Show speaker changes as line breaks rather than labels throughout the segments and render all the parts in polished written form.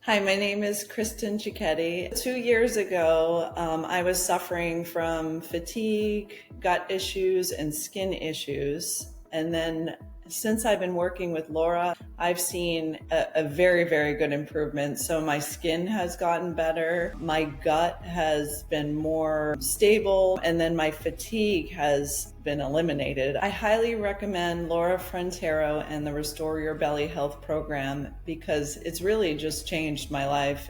Hi, my name is Kristen Cecchetti. 2 years ago, I was suffering from fatigue, gut issues, and skin issues. And then since I've been working with Laura, I've seen a very, very good improvement. So my skin has gotten better, my gut has been more stable, and then my fatigue has been eliminated. I highly recommend Laura Frontiero and the Restore Your Belly Health program because it's really just changed my life.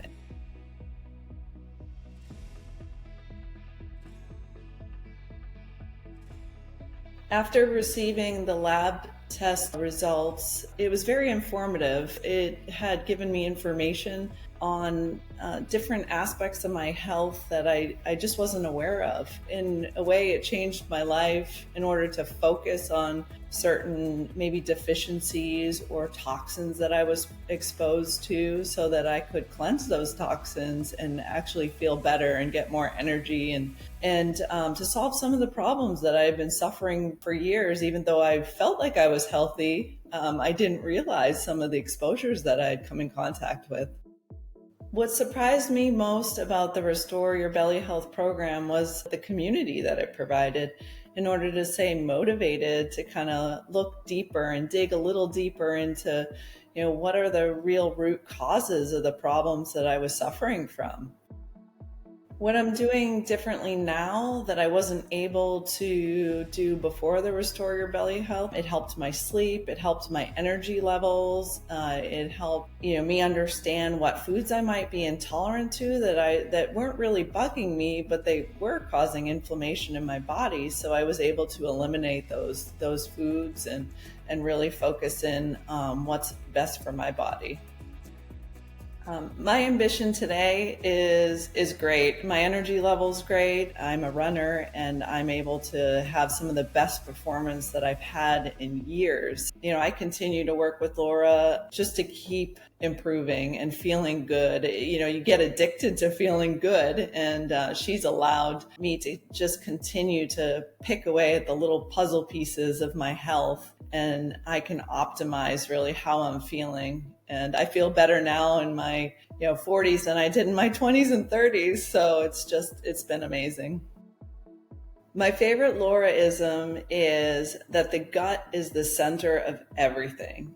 After receiving the lab test results, it was very informative. It had given me information on different aspects of my health that I just wasn't aware of. In a way, it changed my life in order to focus on certain maybe deficiencies or toxins that I was exposed to so that I could cleanse those toxins and actually feel better and get more energy and to solve some of the problems that I've been suffering for years. Even though I felt like I was healthy, I didn't realize some of the exposures that I had come in contact with. What surprised me most about the Restore Your Belly Health program was the community that it provided in order to stay motivated to kind of look deeper and dig a little deeper into, what are the real root causes of the problems that I was suffering from. What I'm doing differently now that I wasn't able to do before the Restore Your Belly Health, it helped my sleep, it helped my energy levels, it helped me understand what foods I might be intolerant to that weren't really bugging me, but they were causing inflammation in my body. So I was able to eliminate those foods and really focus in what's best for my body. My ambition today is great. My energy level's great. I'm a runner and I'm able to have some of the best performance that I've had in years. I continue to work with Laura just to keep improving and feeling good. You get addicted to feeling good, and she's allowed me to just continue to pick away at the little puzzle pieces of my health, and I can optimize really how I'm feeling. And I feel better now in my 40s than I did in my 20s and 30s. So it's been amazing. My favorite Lauraism is that the gut is the center of everything.